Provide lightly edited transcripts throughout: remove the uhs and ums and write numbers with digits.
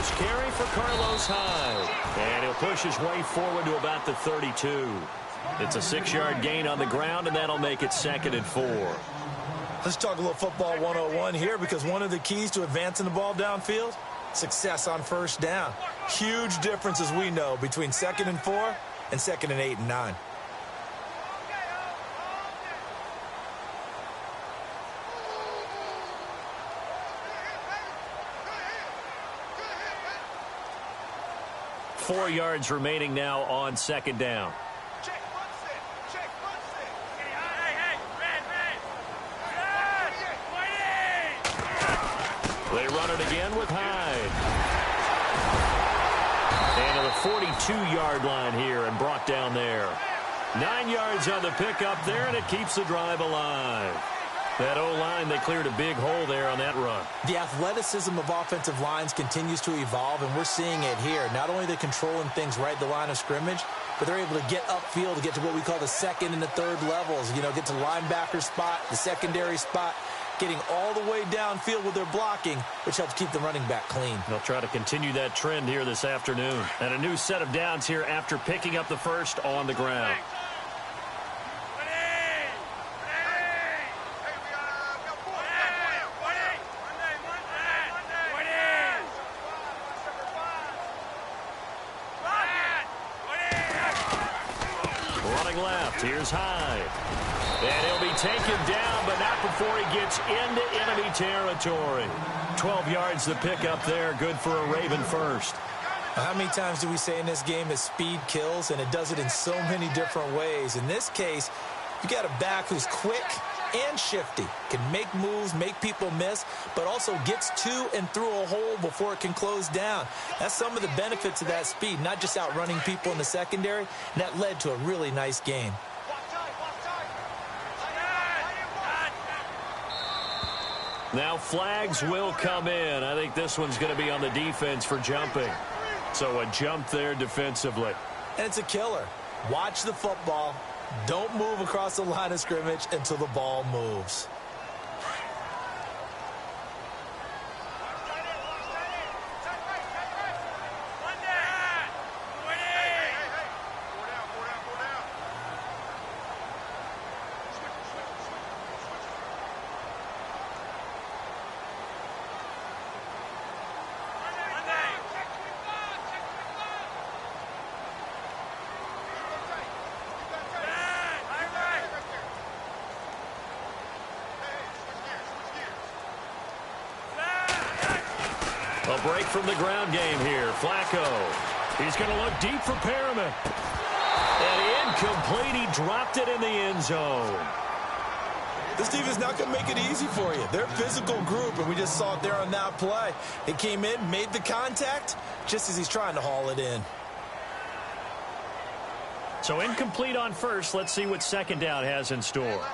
first carry for Carlos Hyde. And he'll push his way forward to about the 32. It's a 6-yard gain on the ground, and that'll make it 2nd and 4. Let's talk a little football 101 here, because one of the keys to advancing the ball downfield, success on first down. Huge difference, as we know, between 2nd and 4 and 2nd and 8 and 9. Four yards remaining now on 2nd down. They run it again with Hyde. And to the 42-yard line here and brought down there. 9 yards on the pickup there, and it keeps the drive alive. That O-line, they cleared a big hole there on that run. The athleticism of offensive lines continues to evolve, and we're seeing it here. Not only are they controlling things right at the line of scrimmage, but they're able to get upfield to get to what we call the 2nd and the 3rd levels. You know, get to the linebacker spot, the secondary spot, getting all the way downfield with their blocking, which helps keep the running back clean. They'll try to continue that trend here this afternoon. And a new set of downs here after picking up the first on the ground. Running left, here's Hyde. And he'll be taken down, but not before he gets into enemy territory. 12 yards the pickup there, good for a Raven first. How many times do we say in this game that speed kills, and it does it in so many different ways? In this case, you got a back who's quick and shifty, can make moves, make people miss, but also gets to and through a hole before it can close down. That's some of the benefits of that speed, not just outrunning people in the secondary, and that led to a really nice game. Now flags will come in. I think this one's going to be on the defense for jumping. So a jump there defensively. And it's a killer. Watch the football. Don't move across the line of scrimmage until the ball moves. A break from the ground game here. Flacco. He's going to look deep for Perriman. And incomplete. He dropped it in the end zone. This team is not going to make it easy for you. They're a physical group, and we just saw it there on that play. They came in, made the contact, just as he's trying to haul it in. So incomplete on first. Let's see what 2nd down has in store.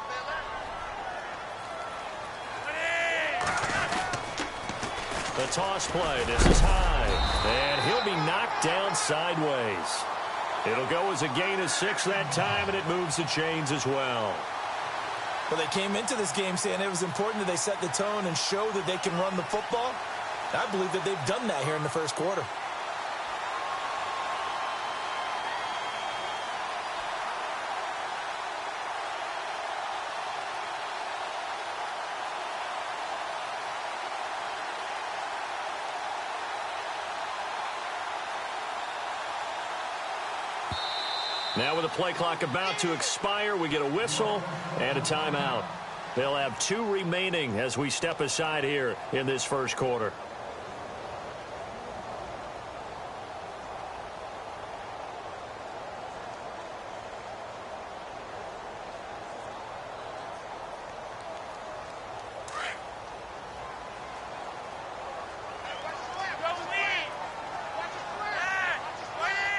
The toss play. This is Hyde. And he'll be knocked down sideways. It'll go as a gain of 6 that time, and it moves the chains as well. Well, they came into this game saying it was important that they set the tone and show that they can run the football. I believe that they've done that here in the first quarter. Now with the play clock about to expire, we get a whistle and a timeout. They'll have 2 remaining as we step aside here in this first quarter.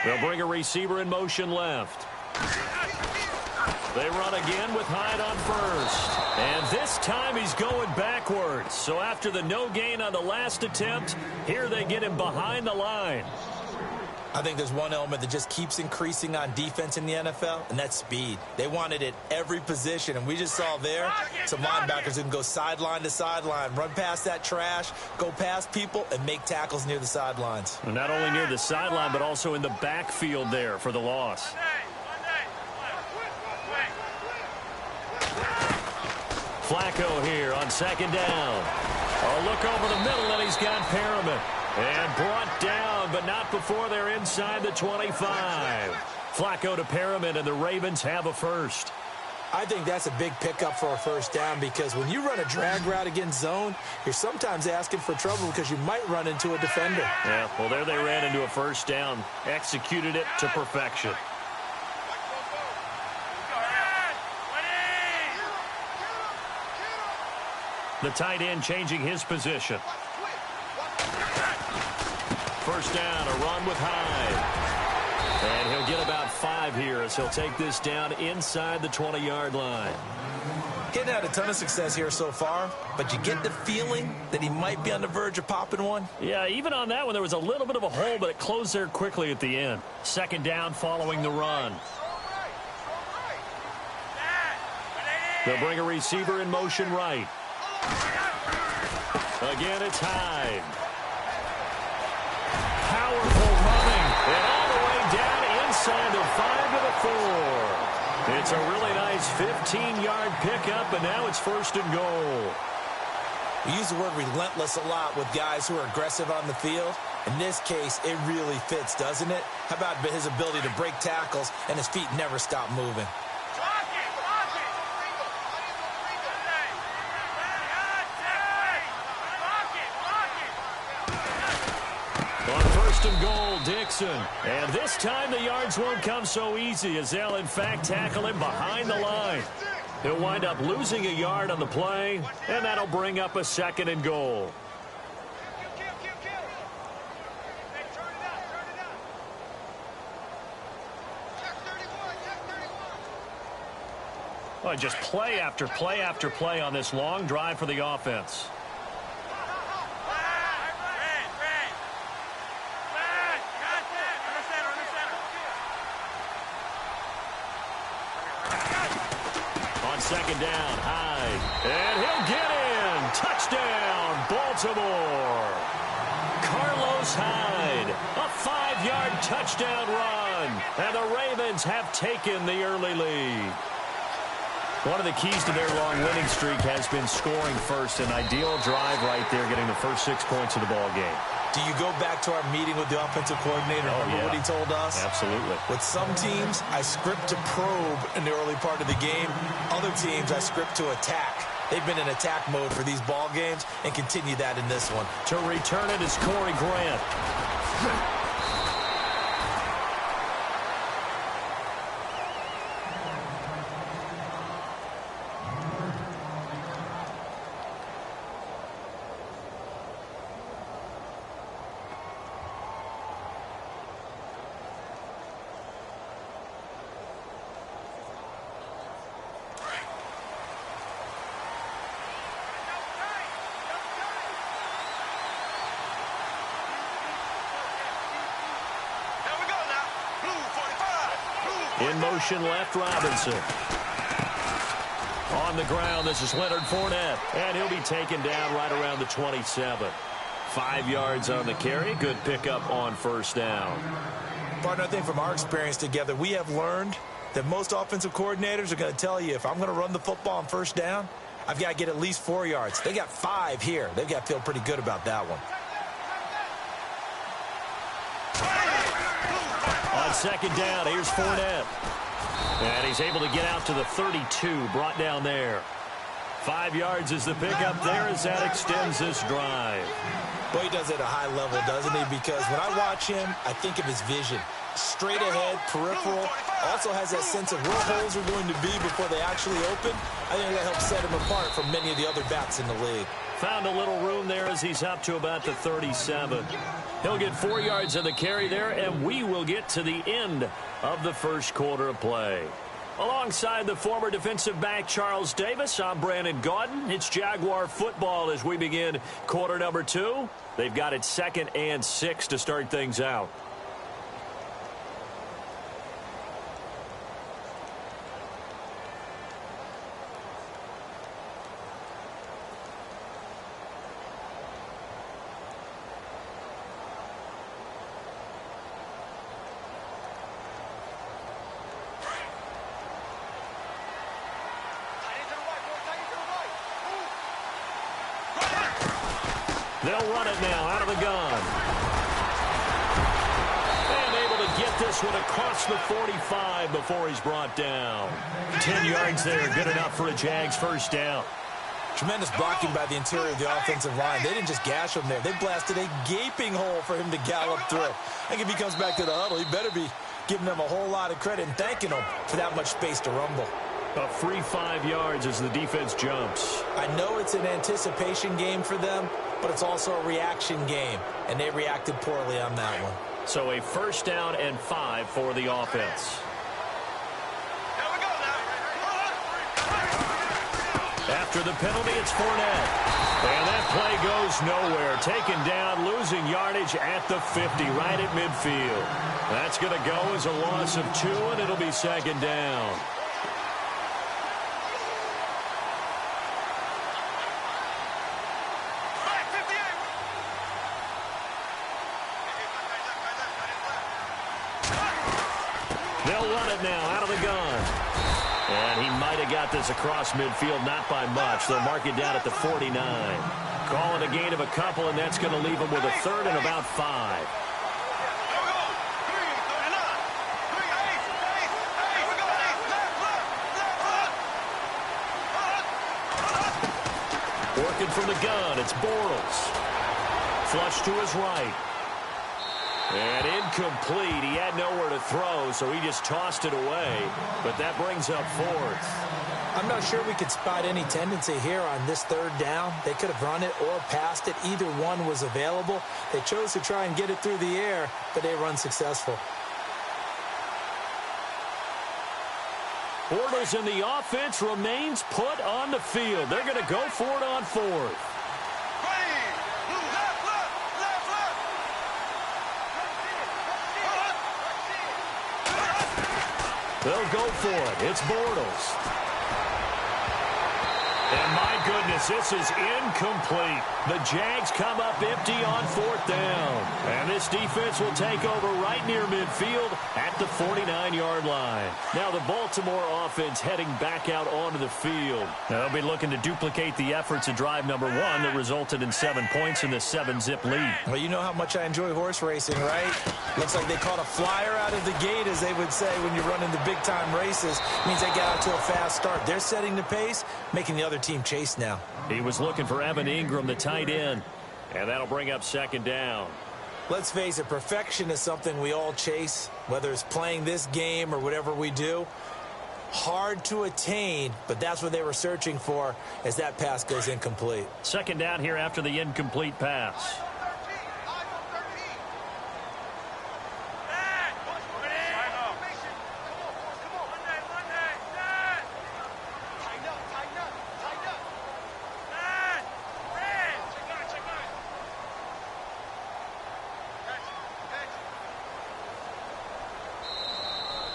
They'll bring a receiver in motion left. They run again with Hyde on first. And this time he's going backwards. So after the no gain on the last attempt, here they get him behind the line. I think there's one element that just keeps increasing on defense in the NFL, and that's speed. They want it at every position, and we just saw there some linebackers who can go sideline to sideline, run past that trash, go past people, and make tackles near the sidelines. And not only near the sideline, but also in the backfield there for the loss. Flacco here on second down. A look over the middle, and he's got Perriman. And brought down, but not before they're inside the 25. Flacco to Perriman, and the Ravens have a first. I think that's a big pickup for a first down because when you run a drag route against zone, you're sometimes asking for trouble because you might run into a defender. Yeah, well, there they ran into a first down. Executed it to perfection. The tight end changing his position. First down, a run with Hyde. And he'll get about 5 here as he'll take this down inside the 20-yard line. He's had a ton of success here so far, but you get the feeling that he might be on the verge of popping one. Yeah, even on that one, there was a little bit of a hole, but it closed there quickly at the end. Second down following the run. They'll bring a receiver in motion right. Again, it's Hyde. Powerful running, and all the way down inside the 5 to the 4. It's a really nice 15-yard pickup, and now it's first and goal. We use the word relentless a lot with guys who are aggressive on the field. In this case, it really fits, doesn't it? How about his ability to break tackles, and his feet never stop moving? And goal, Dixon. And this time the yards won't come so easy as they'll, in fact, tackle him behind the line. He'll wind up losing a yard on the play, and that'll bring up a second and goal. Well, just play after play after play on this long drive for the offense. Second down, Hyde, and he'll get in. Touchdown, Baltimore. Carlos Hyde, a 5-yard touchdown run, and the Ravens have taken the early lead. One of the keys to their long winning streak has been scoring first. An ideal drive right there, getting the first 6 points of the ball game. Do you go back to our meeting with the offensive coordinator? Remember what he told us? Absolutely. With some teams, I script to probe in the early part of the game. Other teams, I script to attack. They've been in attack mode for these ball games and continue that in this one. To return it is Corey Grant. In motion left, Robinson. On the ground, this is Leonard Fournette. And he'll be taken down right around the 27. 5 yards on the carry. Good pickup on first down. Partner, I think from our experience together, we have learned that most offensive coordinators are going to tell you, if I'm going to run the football on first down, I've got to get at least 4 yards. They got 5 here. They've got to feel pretty good about that one. On second down, here's Fournette. And he's able to get out to the 32, brought down there. 5 yards is the pickup there as that extends this drive. Boy, he does it at a high level, doesn't he? Because when I watch him, I think of his vision. Straight ahead, peripheral, also has that sense of where holes are going to be before they actually open. I think that helps set him apart from many of the other bats in the league. Found a little room there as he's up to about the 37. He'll get 4 yards of the carry there, and we will get to the end of the first quarter of play. Alongside the former defensive back Charles Davis, I'm Brandon Gaudin. It's Jaguar football as we begin quarter number 2. They've got it 2nd and 6 to start things out. They'll run it now out of the gun. And able to get this one across the 45 before he's brought down. 10 yards there, good enough for a Jags first down. Tremendous blocking by the interior of the offensive line. They didn't just gash him there. They blasted a gaping hole for him to gallop through. I think if he comes back to the huddle, he better be giving them a whole lot of credit and thanking them for that much space to rumble. A free 5 yards as the defense jumps. I know it's an anticipation game for them, but it's also a reaction game, and they reacted poorly on that one. So a first down and 5 for the offense. After the penalty, it's Fournette. And that play goes nowhere. Taken down, losing yardage at the 50, right at midfield. That's going to go as a loss of 2, and it'll be second down. They'll run it now out of the gun. And he might have got this across midfield, not by much. They'll mark it down at the 49. Call it a gain of a couple, and that's going to leave them with a third and about 5. Working from the gun, it's Bortles. Flush to his right. And incomplete. He had nowhere to throw, so he just tossed it away. But that brings up 4th. I'm not sure we could spot any tendency here on this third down. They could have run it or passed it. Either one was available. They chose to try and get it through the air, but they run successful. Bortles in the offense remains put on the field. They're going to go for it on 4th. They'll go for it. It's Bortles. And my goodness, this is incomplete. The Jags come up empty on 4th down. And this defense will take over right near midfield at the 49-yard line. Now the Baltimore offense heading back out onto the field. They'll be looking to duplicate the efforts of drive number 1 that resulted in 7 points in the 7-zip lead. Well, you know how much I enjoy horse racing, right? Looks like they caught a flyer out of the gate, as they would say when you're running the big-time races. Means they got out to a fast start. They're setting the pace, making the other team chase now. He was looking for Evan Ingram, the tight end, and that'll bring up second down. Let's face it, perfection is something we all chase, whether it's playing this game or whatever we do. Hard to attain, but that's what they were searching for as that pass goes incomplete. Second down here after the incomplete pass.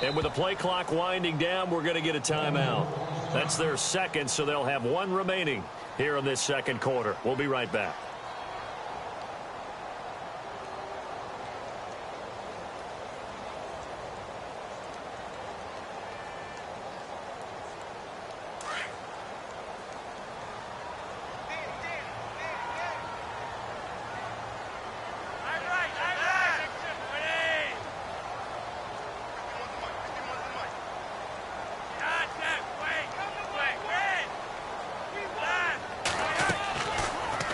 And with the play clock winding down, we're going to get a timeout. That's their second, so they'll have 1 remaining here in this second quarter. We'll be right back.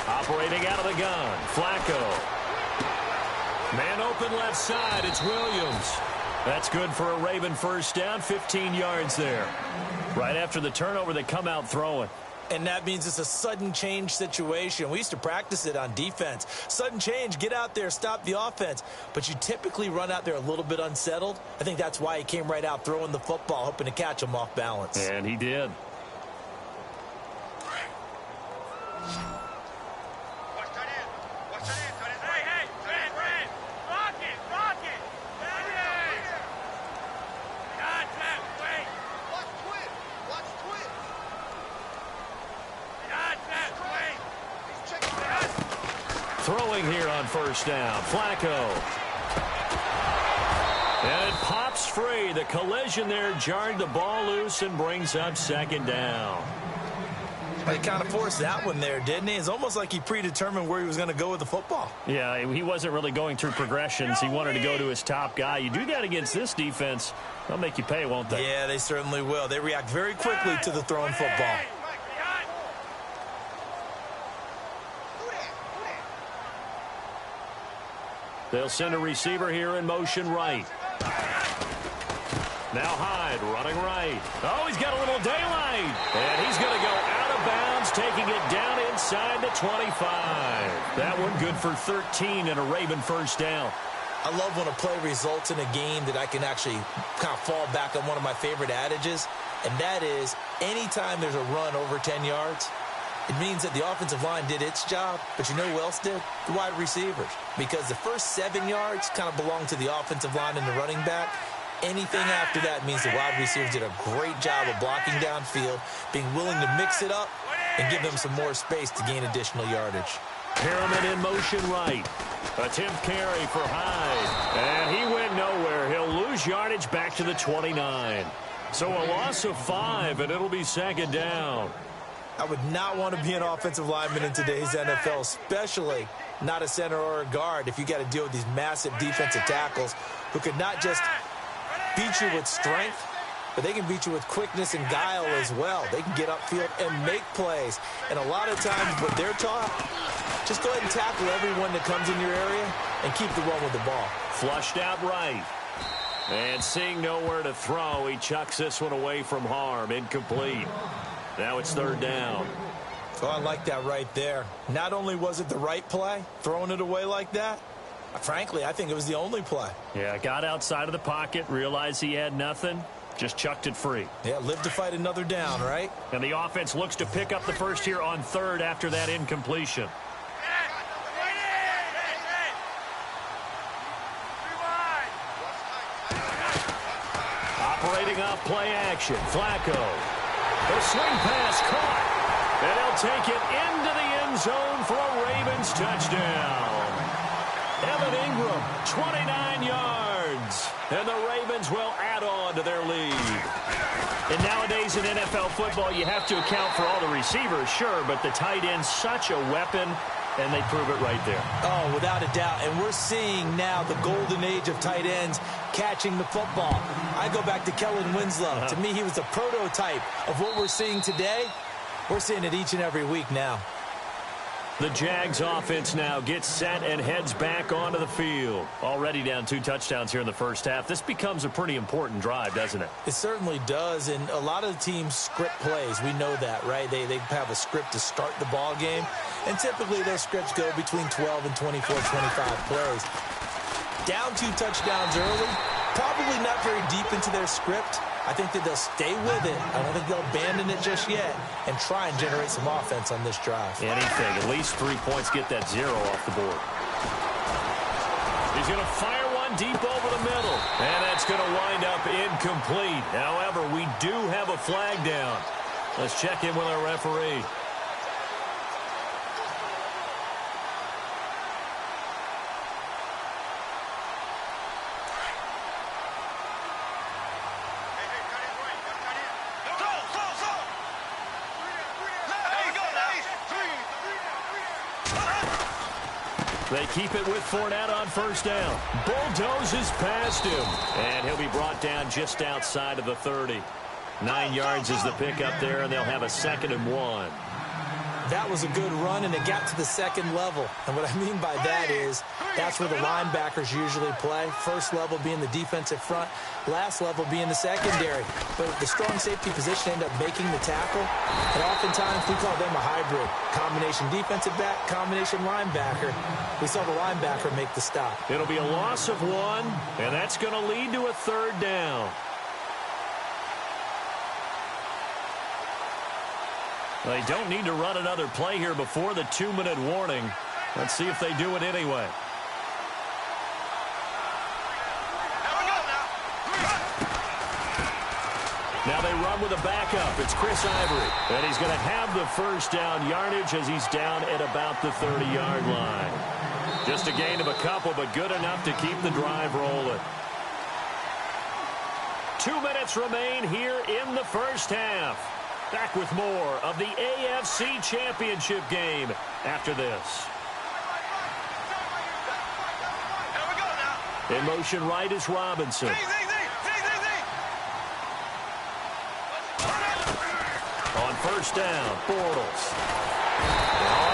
Operating out of the gun, Flacco. Man open left side, it's Williams. That's good for a Raven first down, 15 yards there. Right after the turnover, they come out throwing. And that means it's a sudden change situation. We used to practice it on defense. Sudden change, get out there, stop the offense. But you typically run out there a little bit unsettled. I think that's why he came right out throwing the football, hoping to catch him off balance. And he did. Throwing here on first down, Flacco. And it pops free. The collision there jarred the ball loose and brings up second down. He kind of forced that one there, didn't he? It's almost like he predetermined where he was going to go with the football. Yeah, he wasn't really going through progressions. He wanted to go to his top guy. You do that against this defense, they'll make you pay, won't they? Yeah, they certainly will. They react very quickly to the thrown football. They'll send a receiver here in motion right. Now Hyde running right. Oh, he's got a little daylight. And he's going to go out of bounds, taking it down inside the 25. That one good for 13 and a Raven first down. I love when a play results in a game that I can actually kind of fall back on one of my favorite adages, and that is anytime there's a run over 10 yards, it means that the offensive line did its job, but you know who else did? The wide receivers. Because the first 7 yards kind of belong to the offensive line and the running back. Anything after that means the wide receivers did a great job of blocking downfield, being willing to mix it up, and give them some more space to gain additional yardage. Perriman in motion right. Attempt carry for Hyde. And he went nowhere. He'll lose yardage back to the 29. So a loss of 5, and it'll be second down. I would not want to be an offensive lineman in today's NFL, especially not a center or a guard, if you got to deal with these massive defensive tackles who could not just beat you with strength, but they can beat you with quickness and guile as well. They can get upfield and make plays. And a lot of times what they're taught, just go ahead and tackle everyone that comes in your area and keep the run with the ball. Flushed out right. And seeing nowhere to throw, he chucks this one away from harm. Incomplete. Now it's third down. So I like that right there. Not only was it the right play, throwing it away like that, frankly, I think it was the only play. Yeah, got outside of the pocket, realized he had nothing, just chucked it free. Yeah, live to fight another down, right? And the offense looks to pick up the first here on third after that incompletion. Operating off play action, Flacco. The swing pass caught. And he'll take it into the end zone for a Ravens touchdown. Evan Ingram, 29 yards. And the Ravens will add on to their lead. And nowadays in NFL football, you have to account for all the receivers, sure, but the tight end's such a weapon, and they prove it right there. Oh, without a doubt. And we're seeing now the golden age of tight ends catching the football. I go back to Kellen Winslow. To me, he was the prototype of what we're seeing today. We're seeing it each and every week now. The Jags offense now gets set and heads back onto the field. Already down 2 touchdowns here in the first half. This becomes a pretty important drive, doesn't it? It certainly does, and a lot of the teams script plays. We know that, right? They have a script to start the ball game, and typically those scripts go between 12 and 24, 25 plays. Down 2 touchdowns early, probably not very deep into their script. I think that they'll stay with it. I don't think they'll abandon it just yet and try and generate some offense on this drive. Anything. At least 3 points, get that 0 off the board. He's going to fire one deep over the middle. And that's going to wind up incomplete. However, we do have a flag down. Let's check in with our referee. They keep it with Fournette on first down. Bulldozes past him. And he'll be brought down just outside of the 30. 9 yards is the pickup there, and they'll have a 2nd and 1. That was a good run, and it got to the second level. And what I mean by that is that's where the linebackers usually play. First level being the defensive front, last level being the secondary. But the strong safety position ended up making the tackle, and oftentimes we call them a hybrid. Combination defensive back, combination linebacker. We saw the linebacker make the stop. It'll be a loss of 1, and that's going to lead to a 3rd down. They don't need to run another play here before the 2-minute warning. Let's see if they do it anyway. Now they run with a backup. It's Chris Ivory. And he's going to have the first down yardage as he's down at about the 30-yard line. Just a gain of a couple, but good enough to keep the drive rolling. 2 minutes remain here in the first half. Back with more of the AFC Championship game after this. In motion right is Robinson. On first down, Bortles.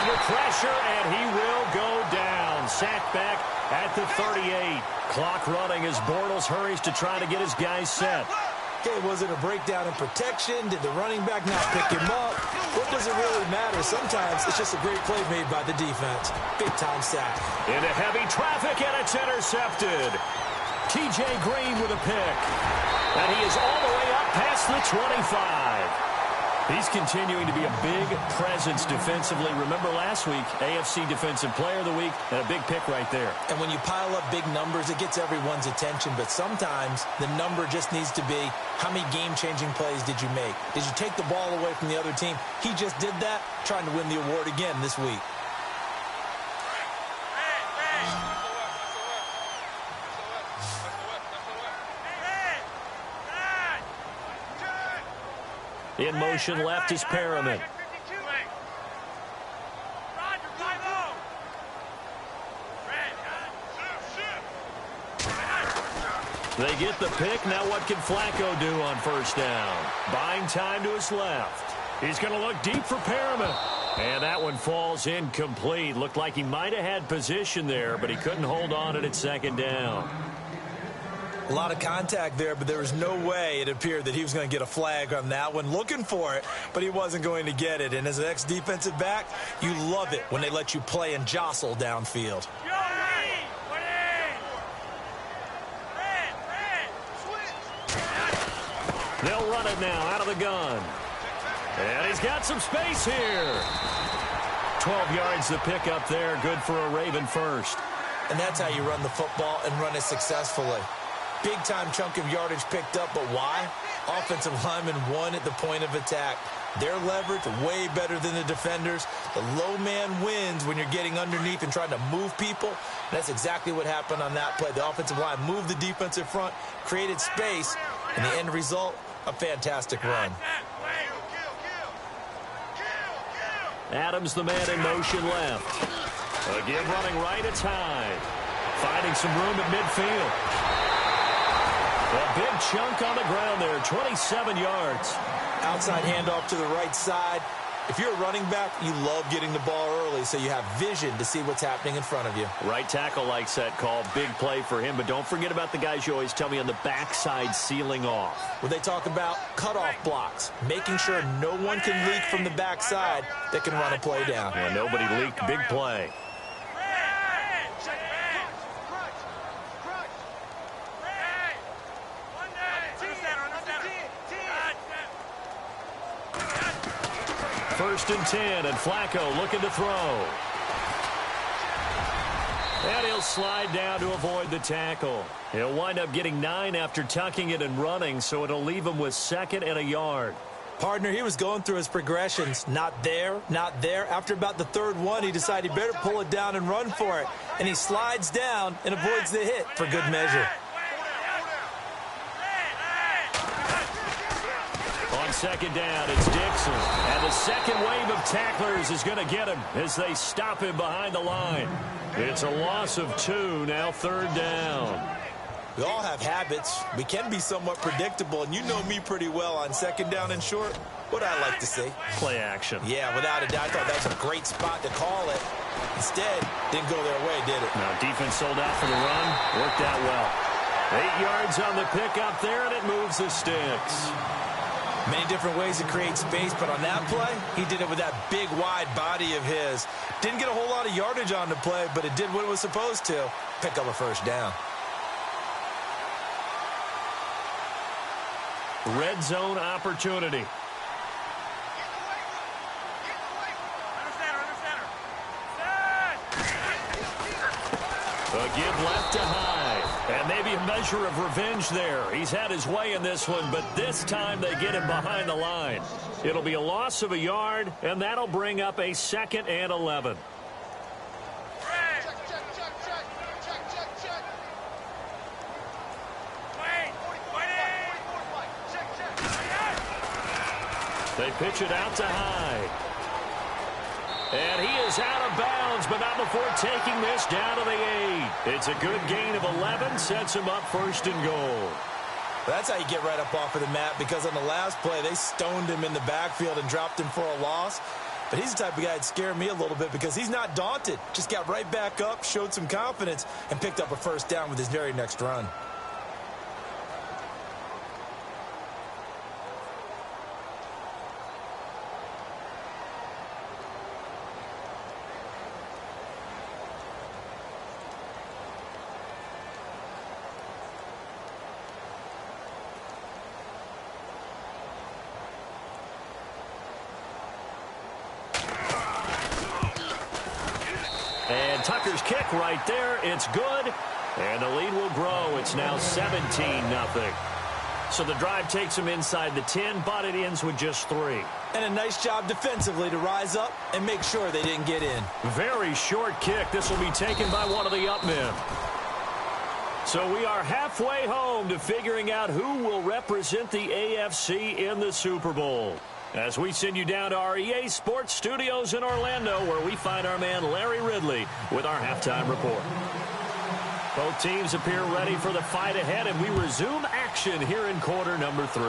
Under pressure, and he will go down. Sacked back at the 38. Clock running as Bortles hurries to try to get his guys set. Okay, was it a breakdown in protection? Did the running back not pick him up? What does it really matter? Sometimes it's just a great play made by the defense. Big-time sack. Into heavy traffic, and it's intercepted. T.J. Green with a pick. And he is all the way up past the 25. He's continuing to be a big presence defensively. Remember last week, AFC Defensive Player of the Week, and a big pick right there. And when you pile up big numbers, it gets everyone's attention. But sometimes the number just needs to be, how many game-changing plays did you make? Did you take the ball away from the other team? He just did that, trying to win the award again this week. In motion left is Perriman. They get the pick. Now what can Flacco do on first down? Buying time to his left. He's going to look deep for Perriman. And that one falls incomplete. Looked like he might have had position there, but he couldn't hold on at second down. A lot of contact there, but there was no way it appeared that he was going to get a flag on that one. Looking for it, but he wasn't going to get it. And as an ex-defensive back, you love it when they let you play and jostle downfield. They'll run it now out of the gun. And he's got some space here. 12 yards to pick up there. Good for a Raven first. And that's how you run the football and run it successfully. Big-time chunk of yardage picked up, but why? Offensive lineman won at the point of attack. Their leverage way better than the defenders. The low man wins when you're getting underneath and trying to move people. And that's exactly what happened on that play. The offensive line moved the defensive front, created space, and the end result, a fantastic run. Adams, the man in motion left. A give running right, it's Hyde. Finding some room at midfield. A big chunk on the ground there, 27 yards. Outside handoff to the right side. If you're a running back, you love getting the ball early so you have vision to see what's happening in front of you. Right tackle likes that call. Big play for him, but don't forget about the guys you always tell me on the backside sealing off. When they talk about cutoff blocks, making sure no one can leak from the backside that can run a play down. Yeah, nobody leaked. Big play. First and 10, and Flacco looking to throw. And he'll slide down to avoid the tackle. He'll wind up getting 9 after tucking it and running, so it'll leave him with 2nd and a yard. Partner, he was going through his progressions. Not there, not there. After about the 3rd one, he decided he better pull it down and run for it. And he slides down and avoids the hit for good measure. On 2nd down, it's Dixon. And the second wave of tacklers is going to get him as they stop him behind the line. It's a loss of 2, now 3rd down. We all have habits. We can be somewhat predictable, and you know me pretty well on 2nd down and short. What I like to see. Play action. Yeah, without a doubt. I thought that was a great spot to call it. Instead, didn't go their way, did it? Now, defense sold out for the run. Worked out well. 8 yards on the pickup there, and it moves the sticks. Many different ways to create space, but on that play, he did it with that big, wide body of his. Didn't get a whole lot of yardage on the play, but it did what it was supposed to. Pick up a first down. Red zone opportunity. A give left to Hyde. And maybe a measure of revenge there. He's had his way in this one, but this time they get him behind the line. It'll be a loss of a yard, and that'll bring up a 2nd and 11. They pitch it out to Hyde. And he is out of bounds, but not before taking this down to the 8. It's a good gain of 11, sets him up first and goal. That's how you get right up off of the mat, because on the last play, they stoned him in the backfield and dropped him for a loss. But he's the type of guy that scared me a little bit because he's not daunted. Just got right back up, showed some confidence, and picked up a first down with his very next run. And Tucker's kick right there. It's good. And the lead will grow. It's now 17-0. So the drive takes them inside the 10, but it ends with just 3. And a nice job defensively to rise up and make sure they didn't get in. Very short kick. This will be taken by one of the up men. So we are halfway home to figuring out who will represent the AFC in the Super Bowl, as we send you down to our EA Sports Studios in Orlando, where we find our man Larry Ridley with our halftime report. Both teams appear ready for the fight ahead, and we resume action here in quarter number 3.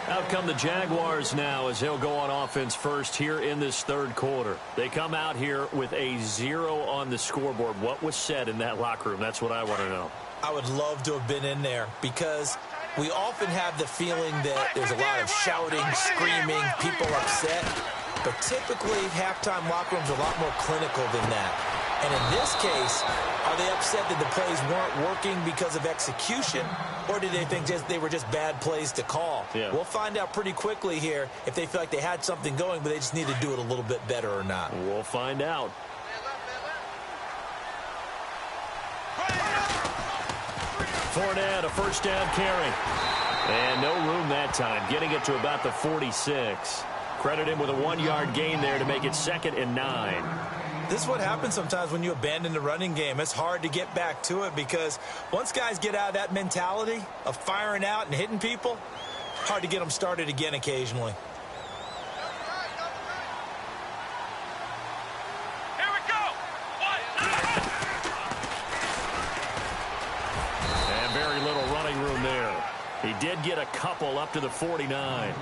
Out come the Jaguars now as they'll go on offense first here in this third quarter. They come out here with a 0 on the scoreboard. What was said in that locker room? That's what I want to know. I would love to have been in there, because we often have the feeling that there's a lot of shouting, screaming, people upset. But typically, halftime locker rooms are a lot more clinical than that. And in this case, are they upset that the plays weren't working because of execution, or did they think they were just bad plays to call? Yeah. We'll find out pretty quickly here if they feel like they had something going, but they just need to do it a little bit better or not. We'll find out. Fournette, a first down carry. And no room that time, getting it to about the 46. Credit him with a 1-yard gain there to make it 2nd and 9. This is what happens sometimes when you abandon the running game. It's hard to get back to it, because once guys get out of that mentality of firing out and hitting people, hard to get them started again occasionally. Here we go. And very little running room there. He did get a couple up to the 49.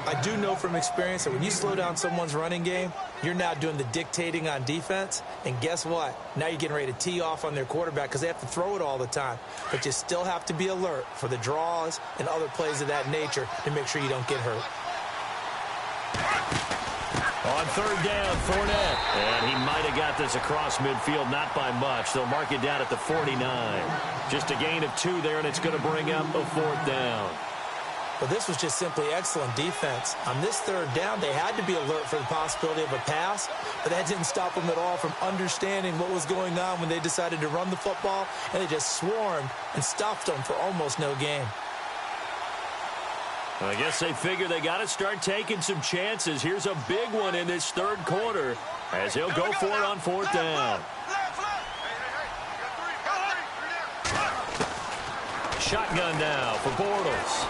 I do know from experience that when you slow down someone's running game, you're now doing the dictating on defense. And guess what? Now you're getting ready to tee off on their quarterback, because they have to throw it all the time. But you still have to be alert for the draws and other plays of that nature to make sure you don't get hurt. On third down, Fournette. And he might have got this across midfield, not by much. They'll mark it down at the 49. Just a gain of 2 there, and it's going to bring up a 4th down. But this was just simply excellent defense. On this third down, they had to be alert for the possibility of a pass, but that didn't stop them at all from understanding what was going on when they decided to run the football, and they just swarmed and stopped them for almost no gain. I guess they figure they got to start taking some chances. Here's a big one in this third quarter as he'll go for it on 4th down. Shotgun now for Bortles.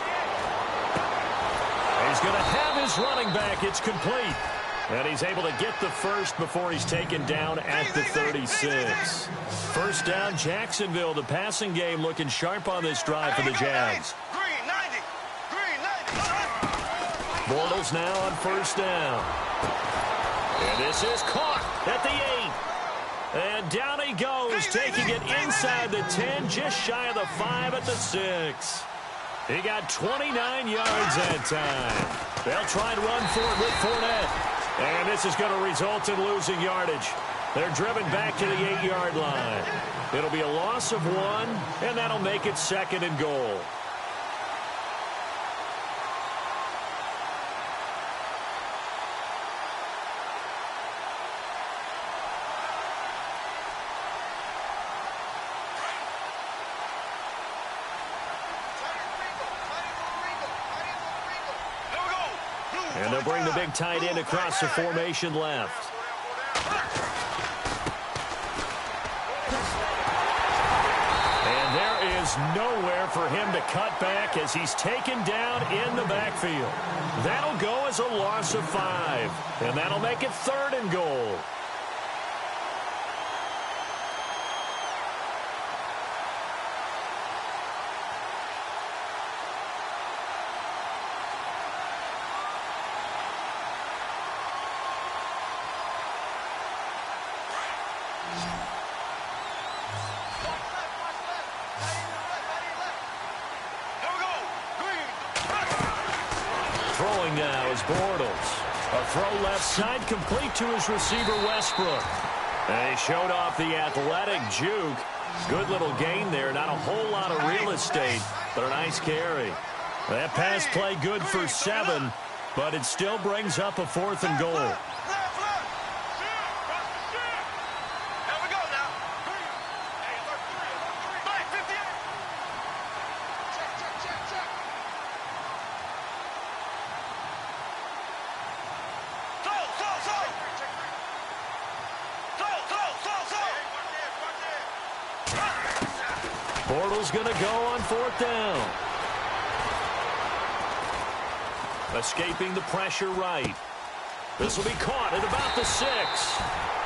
He's going to have his running back. It's complete. And he's able to get the first before he's taken down at the 36. First down, Jacksonville. The passing game looking sharp on this drive for the Jags. Bortles now on first down. And this is caught at the 8. And down he goes, taking it inside the 10, just shy of the 5 at the 6. He got 29 yards that time. They'll try and run for it with Fournette. And this is going to result in losing yardage. They're driven back to the 8-yard line. It'll be a loss of 1, and that'll make it 2nd and goal. And they'll bring the big tight end across the formation left. And there is is nowhere for him to cut back as he's taken down in the backfield. That'll go as a loss of 5, and that'll make it 3rd and goal. Throwing now is Bortles. A throw left side complete to his receiver Westbrook. And he showed off the athletic juke. Good little gain there. Not a whole lot of real estate, but a nice carry. That pass play good for 7, but it still brings up a 4th and goal. Bortles going to go on 4th down. Escaping the pressure right. This will be caught at about the 6.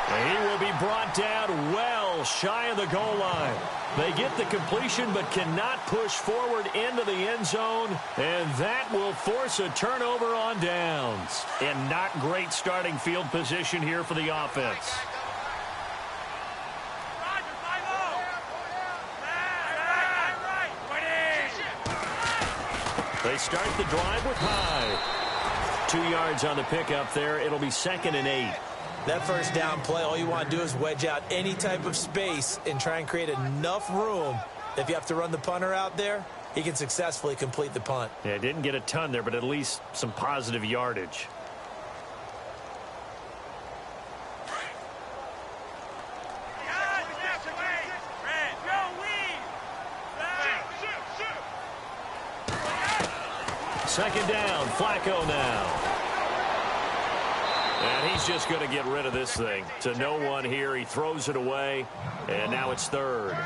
And he will be brought down well shy of the goal line. They get the completion but cannot push forward into the end zone, and that will force a turnover on downs. And not great starting field position here for the offense. They start the drive with Hyde. 2 yards on the pickup there. It'll be 2nd and 8. That first down play, all you want to do is wedge out any type of space and try and create enough room. If you have to run the punter out there, he can successfully complete the punt. Yeah, didn't get a ton there, but at least some positive yardage. Second down, Flacco now. And he's just going to get rid of this thing. To no one here, he throws it away, and now it's 3rd.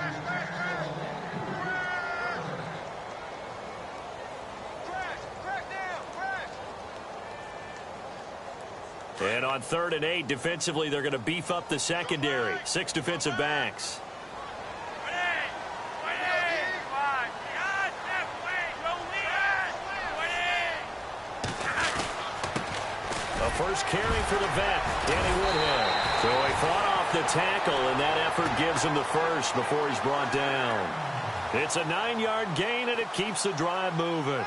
And on 3rd and 8, defensively, they're going to beef up the secondary. 6 defensive backs. First carry for the vet, Danny Woodhead. So he fought off the tackle, and that effort gives him the first before he's brought down. It's a 9-yard gain, and it keeps the drive moving.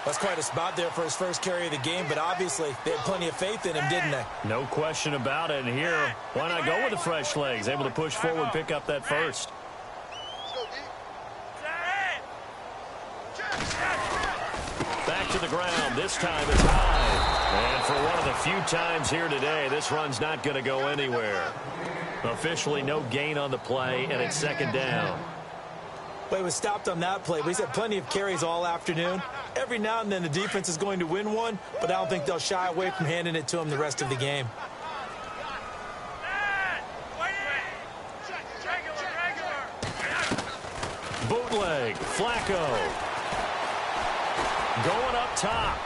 That's quite a spot there for his first carry of the game, but obviously they had plenty of faith in him, didn't they? No question about it. And here, why not go with the fresh legs? Able to push forward, pick up that first. Back to the ground. This time it's high. And for one of the few times here today, this run's not going to go anywhere. Officially no gain on the play, and it's 2nd down. Well, he was stopped on that play, but he's had plenty of carries all afternoon. Every now and then the defense is going to win one, but I don't think they'll shy away from handing it to him the rest of the game. Bootleg, Flacco. Going up top.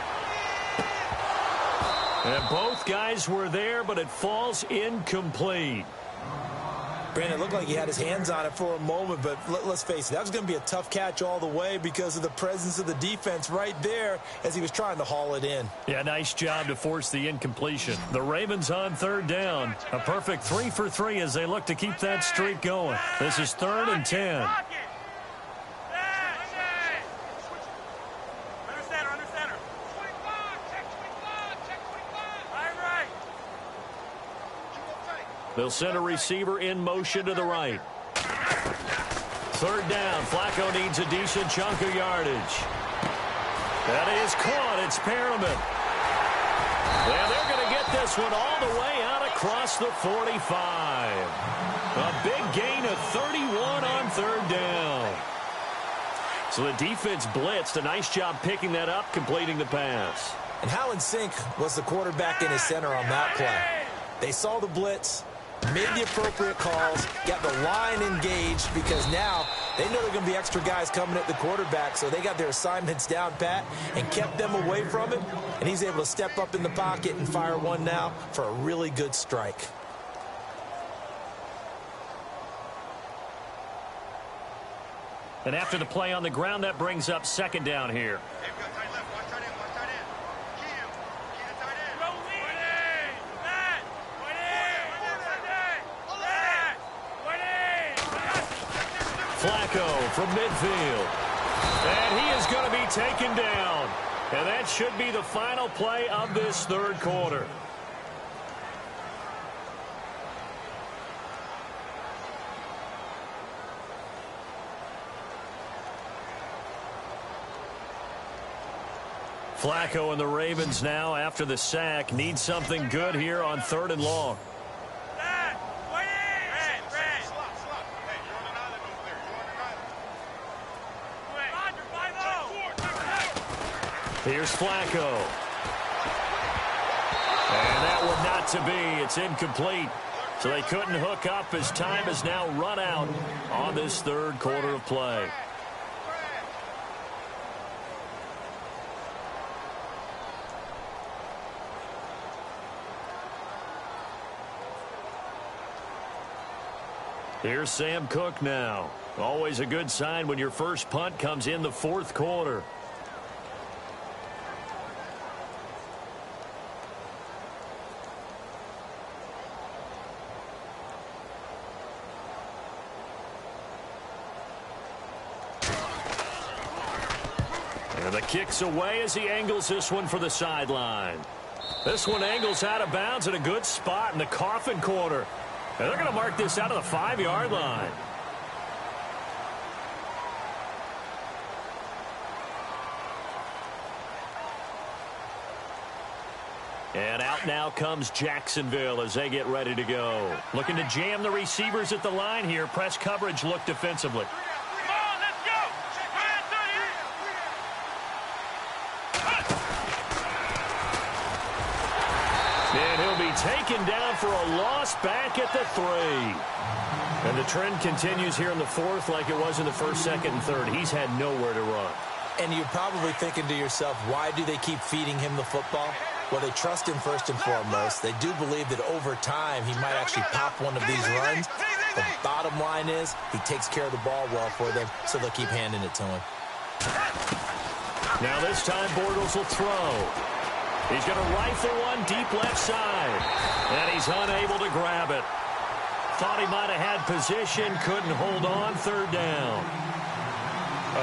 And both guys were there, but it falls incomplete. Brandon, it looked like he had his hands on it for a moment, but let's face it, that was going to be a tough catch all the way because of the presence of the defense right there as he was trying to haul it in. Yeah, nice job to force the incompletion. The Ravens on 3rd down. A perfect 3 for 3 as they look to keep that streak going. This is 3rd and 10. They'll send a receiver in motion to the right. 3rd down. Flacco needs a decent chunk of yardage. That is caught. It's Perriman. And they're going to get this one all the way out across the 45. A big gain of 31 on 3rd down. So the defense blitzed. A nice job picking that up, completing the pass. And how in sync was the quarterback and his center on that play? They saw the blitz. made the appropriate calls, got the line engaged because now they know there are going to be extra guys coming at the quarterback, so they got their assignments down pat and kept them away from him, and he's able to step up in the pocket and fire one now for a really good strike. And after the play on the ground, that brings up second down here. Flacco from midfield. And he is going to be taken down. And that should be the final play of this third quarter. Flacco and the Ravens now, after the sack, need something good here on 3rd and long. Here's Flacco. And that one not to be. It's incomplete. So they couldn't hook up as time has now run out on this third quarter of play. Here's Sam Cook now. Always a good sign when your first punt comes in the fourth quarter. And the kick's away as he angles this one for the sideline. This one angles out of bounds at a good spot in the coffin corner. And they're going to mark this out of the 5-yard line. And out now comes Jacksonville as they get ready to go. Looking to jam the receivers at the line here. Press coverage look defensively. And he'll be taken down for a loss back at the 3. And the trend continues here in the fourth like it was in the first, second, and third. He's had nowhere to run. And you're probably thinking to yourself, why do they keep feeding him the football? Well, they trust him first and foremost. They do believe that over time he might actually pop one of these runs. The bottom line is he takes care of the ball well for them, so they'll keep handing it to him. Now this time Bortles will throw. He's going to rifle one deep left side. And he's unable to grab it. Thought he might have had position, couldn't hold on, 3rd down.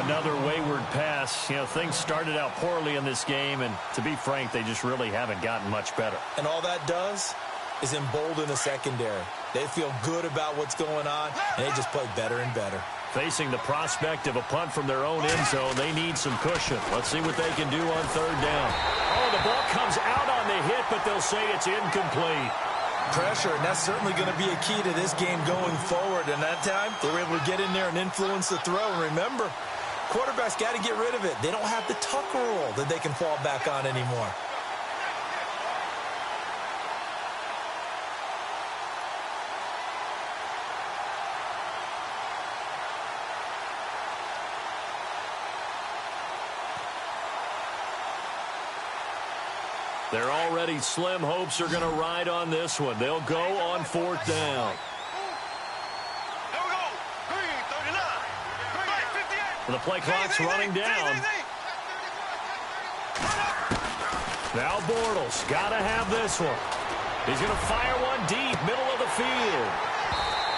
Another wayward pass. You know, things started out poorly in this game, and to be frank, they just really haven't gotten much better. And all that does is embolden the secondary. They feel good about what's going on, and they just play better and better. Facing the prospect of a punt from their own end zone, they need some cushion. Let's see what they can do on 3rd down. Oh, the ball comes out on the hit, but they'll say it's incomplete. Pressure, and that's certainly going to be a key to this game going forward. And that time, they were able to get in there and influence the throw. And remember, quarterbacks got to get rid of it. They don't have the tuck rule that they can fall back on anymore. They're already slim hopes are going to ride on this one. They'll go on 4th down. The play clock's running down. Now Bortles got to have this one. He's going to fire one deep, middle of the field.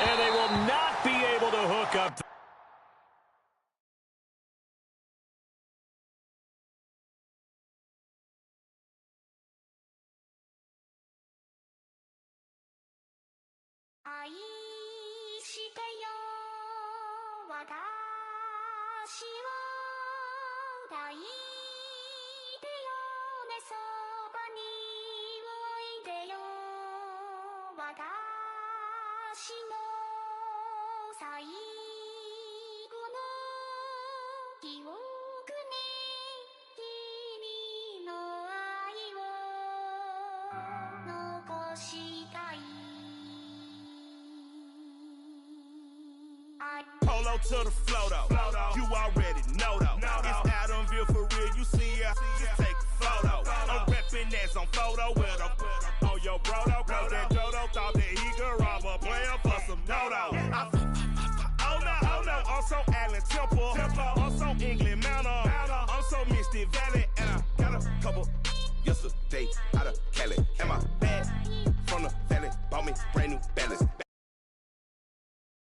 And they will not be able to hook up. polo to the flow, though. You already know, though. It's Adamville for real, you see ya. Just take a photo. I'm reppin' that's on photo with a on your bro, though. Cause that Dodo thought that he could rob a player for some dodo. Oh no, I'm so Allen Temple. I'm so England Manor. I'm so Misty Valley. And I got a couple yesterday out of